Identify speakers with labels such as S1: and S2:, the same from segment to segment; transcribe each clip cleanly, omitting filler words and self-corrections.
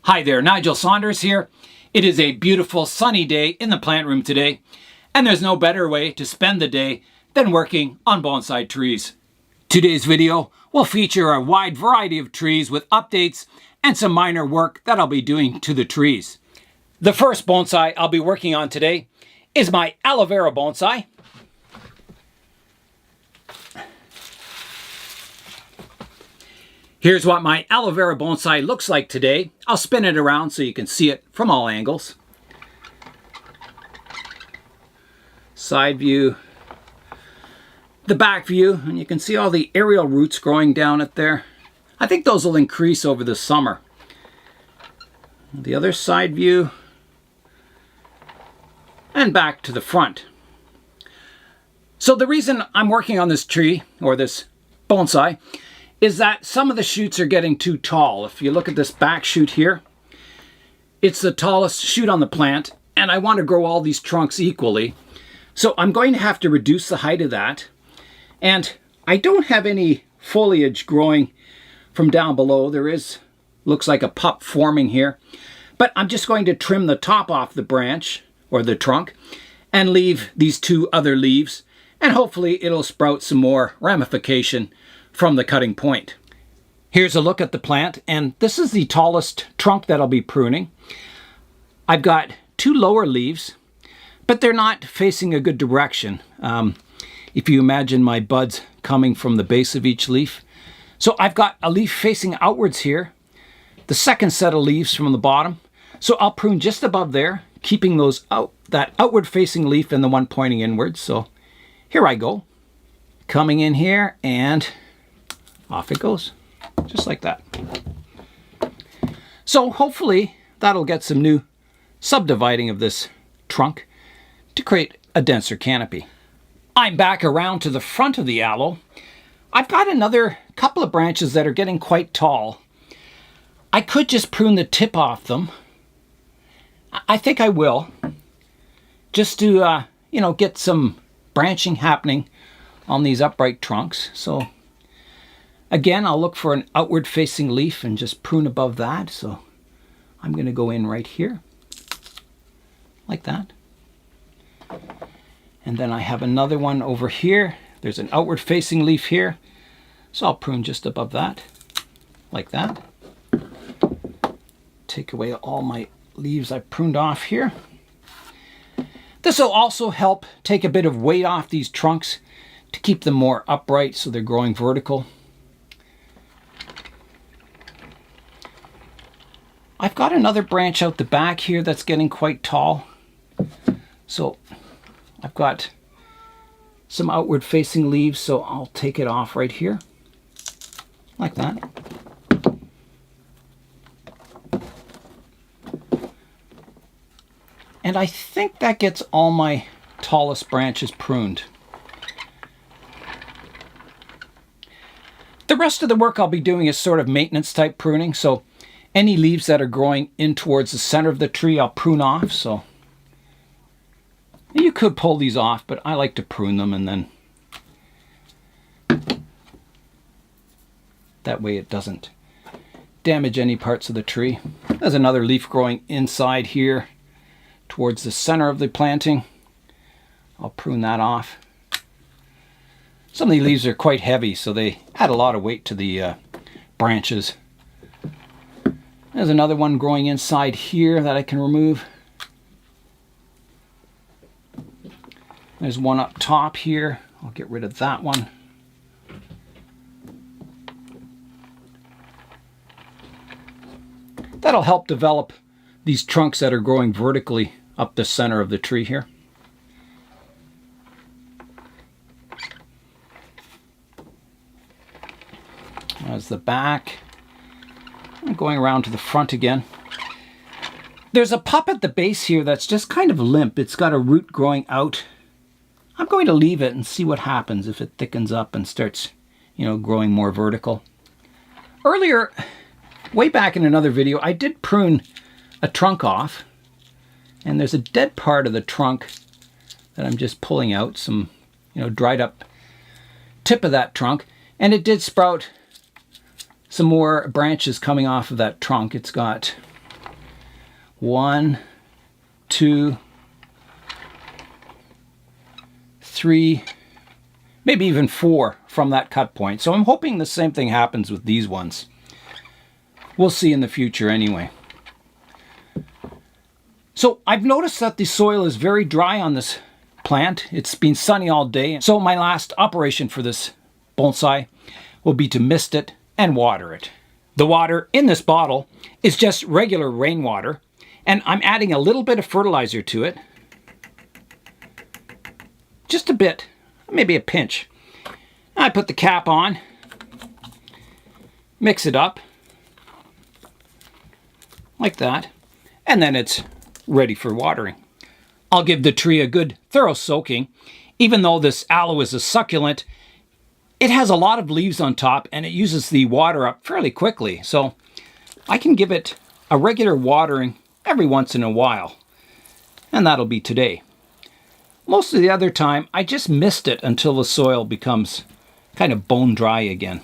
S1: Hi there, Nigel Saunders here. It is a beautiful sunny day in the plant room today, and there's no better way to spend the day than working on bonsai trees. Today's video will feature a wide variety of trees with updates and some minor work that I'll be doing to the trees. The first bonsai I'll be working on today is my Aloe Vera bonsai. Here's what my Aloe Vera bonsai looks like today. I'll spin it around so you can see it from all angles. Side view, the back view, and you can see all the aerial roots growing down it there. I think those will increase over the summer. The other side view, and back to the front. So the reason I'm working on this tree, or this bonsai, is that some of the shoots are getting too tall. If you look at this back shoot here, it's the tallest shoot on the plant, and I want to grow all these trunks equally. So I'm going to have to reduce the height of that. And I don't have any foliage growing from down below. There is, looks like a pup forming here. But I'm just going to trim the top off the branch, or the trunk, and leave these two other leaves. And hopefully it'll sprout some more ramification from the cutting point. Here's a look at the plant, and this is the tallest trunk that I'll be pruning. I've got two lower leaves, but they're not facing a good direction. If you imagine my buds coming from the base of each leaf. So I've got a leaf facing outwards here, the second set of leaves from the bottom. So I'll prune just above there, keeping those that outward facing leaf and the one pointing inwards. So here I go, coming in here, and off it goes, just like that. So hopefully that'll get some new subdividing of this trunk to create a denser canopy. I'm back around to the front of the aloe. I've got another couple of branches that are getting quite tall. I could just prune the tip off them. I think I will, just to get some branching happening on these upright trunks. So again, I'll look for an outward facing leaf and just prune above that. So I'm going to go in right here, like that. And then I have another one over here. There's an outward facing leaf here. So I'll prune just above that, like that. Take away all my leaves I pruned off here. This will also help take a bit of weight off these trunks to keep them more upright so they're growing vertical. I've got another branch out the back here that's getting quite tall. So I've got some outward facing leaves, so I'll take it off right here, like that. And I think that gets all my tallest branches pruned. The rest of the work I'll be doing is sort of maintenance type pruning, so any leaves that are growing in towards the center of the tree I'll prune off. So you could pull these off, but I like to prune them, and then that way it doesn't damage any parts of the tree. There's another leaf growing inside here towards the center of the planting. I'll prune that off. Some of the leaves are quite heavy, so they add a lot of weight to the branches. There's another one growing inside here that I can remove. There's one up top here. I'll get rid of that one. That'll help develop these trunks that are growing vertically up the center of the tree here. There's the back. I'm going around to the front again. There's a pup at the base here that's just kind of limp. It's got a root growing out. I'm going to leave it and see what happens if it thickens up and starts, growing more vertical. Earlier, way back in another video, I did prune a trunk off, and there's a dead part of the trunk that I'm just pulling out, some dried up tip of that trunk, and it did sprout some more branches coming off of that trunk. It's got 1, 2, 3, maybe even 4 from that cut point. So I'm hoping the same thing happens with these ones. We'll see in the future anyway. So I've noticed that the soil is very dry on this plant. It's been sunny all day. So my last operation for this bonsai will be to mist it and water it. The water in this bottle is just regular rainwater, and I'm adding a little bit of fertilizer to it. Just a bit, maybe a pinch. I put the cap on, mix it up like that, and then it's ready for watering. I'll give the tree a good thorough soaking. Even though this aloe is a succulent, it has a lot of leaves on top and it uses the water up fairly quickly. So I can give it a regular watering every once in a while. And that'll be today. Most of the other time, I just mist it until the soil becomes kind of bone dry again.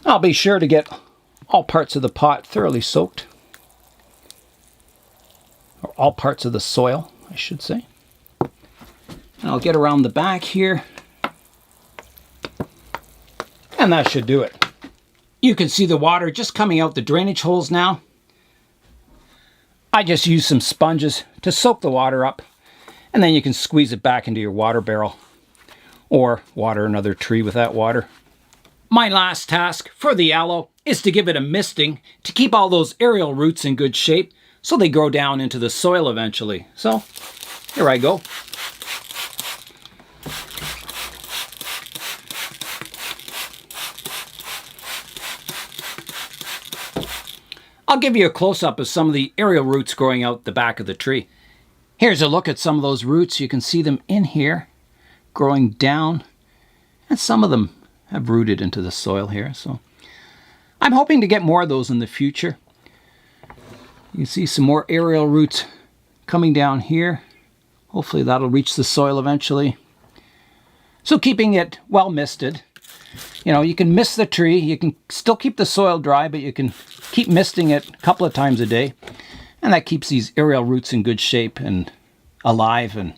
S1: I'll be sure to get all parts of the pot thoroughly soaked. Or all parts of the soil, I should say. And I'll get around the back here. And that should do it. You can see the water just coming out the drainage holes now. I just use some sponges to soak the water up. And then you can squeeze it back into your water barrel. Or water another tree with that water. My last task for the aloe is to give it a misting to keep all those aerial roots in good shape so they grow down into the soil eventually. So, here I go. I'll give you a close-up of some of the aerial roots growing out the back of the tree. Here's a look at some of those roots. You can see them in here, growing down, and some of them have rooted into the soil here. So I'm hoping to get more of those in the future. You can see some more aerial roots coming down here. Hopefully that'll reach the soil eventually. So keeping it well misted. You know, you can mist the tree. You can still keep the soil dry, but you can keep misting it a couple of times a day. And that keeps these aerial roots in good shape and alive and,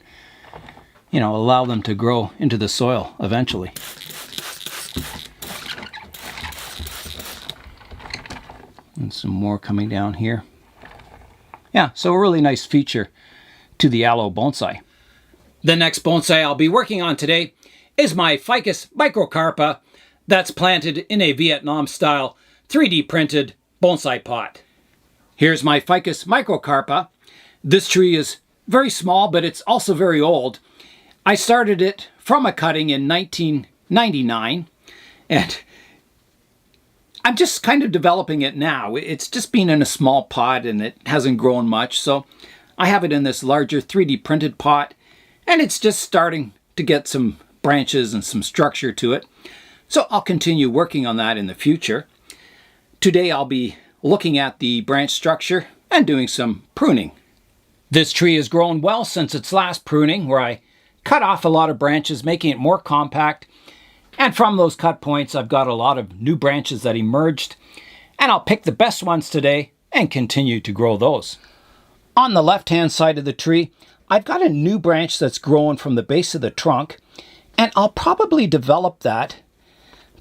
S1: you know, allow them to grow into the soil eventually. And some more coming down here. Yeah, so a really nice feature to the aloe bonsai. The next bonsai I'll be working on today is my Ficus Microcarpa that's planted in a Vietnam-style 3D printed bonsai pot. Here's my Ficus Microcarpa. This tree is very small, but it's also very old. I started it from a cutting in 1999, and I'm just kind of developing it now. It's just been in a small pot and it hasn't grown much, so I have it in this larger 3D printed pot, and it's just starting to get some branches and some structure to it. So I'll continue working on that in the future. Today I'll be looking at the branch structure and doing some pruning. This tree has grown well since its last pruning, where I cut off a lot of branches, making it more compact. And from those cut points, I've got a lot of new branches that emerged. And I'll pick the best ones today and continue to grow those. On the left-hand side of the tree, I've got a new branch that's growing from the base of the trunk. And I'll probably develop that,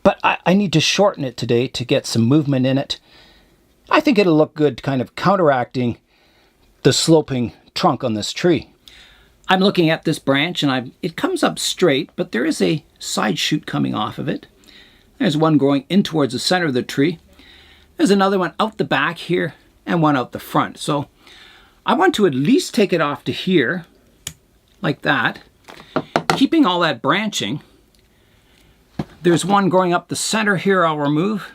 S1: but I need to shorten it today to get some movement in it. I think it'll look good kind of counteracting the sloping trunk on this tree. I'm looking at this branch and it comes up straight, but there is a side shoot coming off of it. There's one growing in towards the center of the tree. There's another one out the back here and one out the front. So I want to at least take it off to here, like that, keeping all that branching. There's one growing up the center here I'll remove.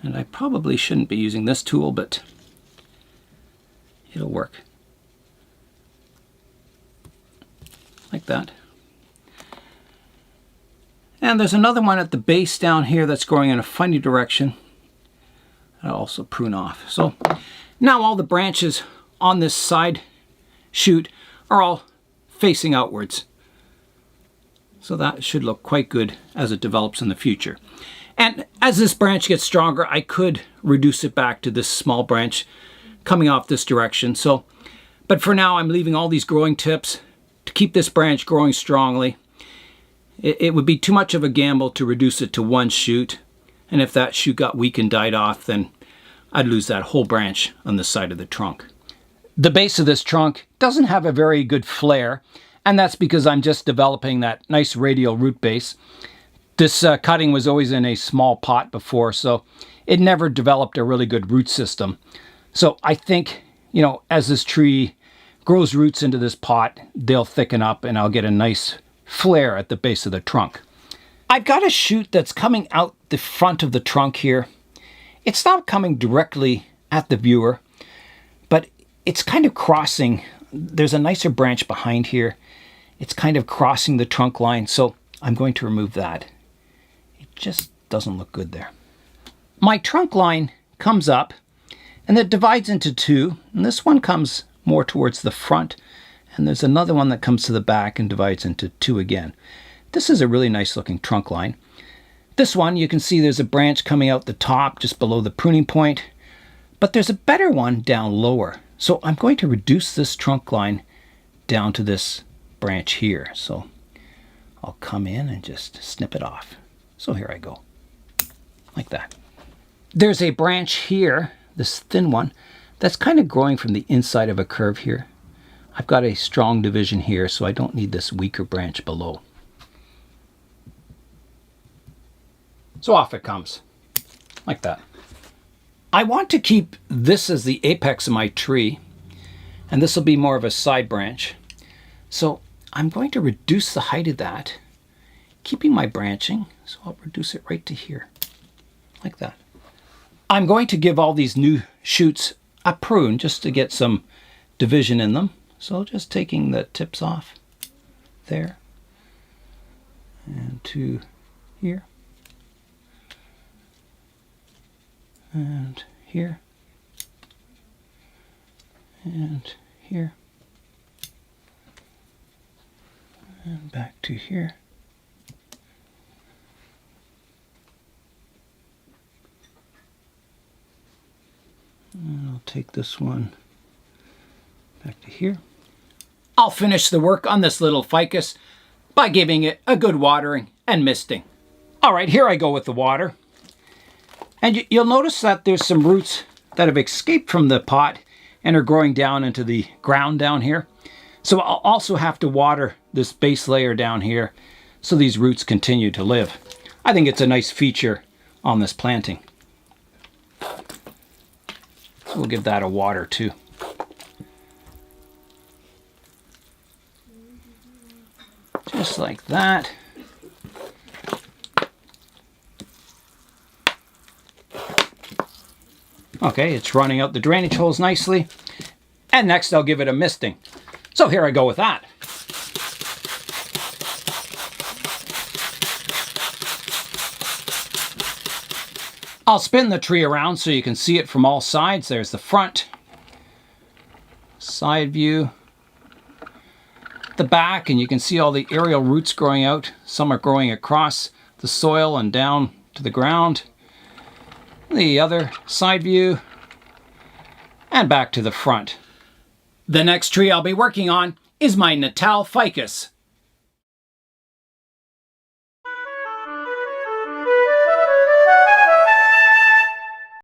S1: And I probably shouldn't be using this tool, but it'll work. Like that. And there's another one at the base down here that's growing in a funny direction. I'll also prune off. So now all the branches on this side shoot are all facing outwards. So that should look quite good as it develops in the future. And as this branch gets stronger, I could reduce it back to this small branch coming off this direction. So, but for now I'm leaving all these growing tips to keep this branch growing strongly. It would be too much of a gamble to reduce it to one shoot, and if that shoot got weak and died off, then I'd lose that whole branch on the side of the trunk. The base of this trunk doesn't have a very good flare, and that's because I'm just developing that nice radial root base. This cutting was always in a small pot before, so it never developed a really good root system. So I think, you know, as this tree grows roots into this pot, they'll thicken up and I'll get a nice flare at the base of the trunk. I've got a shoot that's coming out the front of the trunk here. It's not coming directly at the viewer, but it's kind of crossing. There's a nicer branch behind here. It's kind of crossing the trunk line, so I'm going to remove that. It just doesn't look good there. My trunk line comes up and it divides into two, and this one comes more towards the front, and there's another one that comes to the back and divides into two again. This is a really nice looking trunk line. This one, you can see there's a branch coming out the top just below the pruning point, but there's a better one down lower. So I'm going to reduce this trunk line down to this branch here. So I'll come in and just snip it off. So here I go, like that. There's a branch here, this thin one, that's kind of growing from the inside of a curve here. I've got a strong division here, so I don't need this weaker branch below. So off it comes, like that. I want to keep this as the apex of my tree, and this will be more of a side branch. So I'm going to reduce the height of that, keeping my branching, so I'll reduce it right to here, like that. I'm going to give all these new shoots a prune just to get some division in them. So just taking the tips off there and to here and here and here and back to here. And I'll take this one back to here. I'll finish the work on this little ficus by giving it a good watering and misting. All right, here I go with the water. And you'll notice that there's some roots that have escaped from the pot and are growing down into the ground down here. So I'll also have to water this base layer down here so these roots continue to live. I think it's a nice feature on this planting. So we'll give that a water too. Just like that. Okay, it's running out the drainage holes nicely. And next I'll give it a misting. So here I go with that. I'll spin the tree around so you can see it from all sides. There's the front, side view, the back, and you can see all the aerial roots growing out. Some are growing across the soil and down to the ground. The other side view, and back to the front. The next tree I'll be working on is my Natal ficus.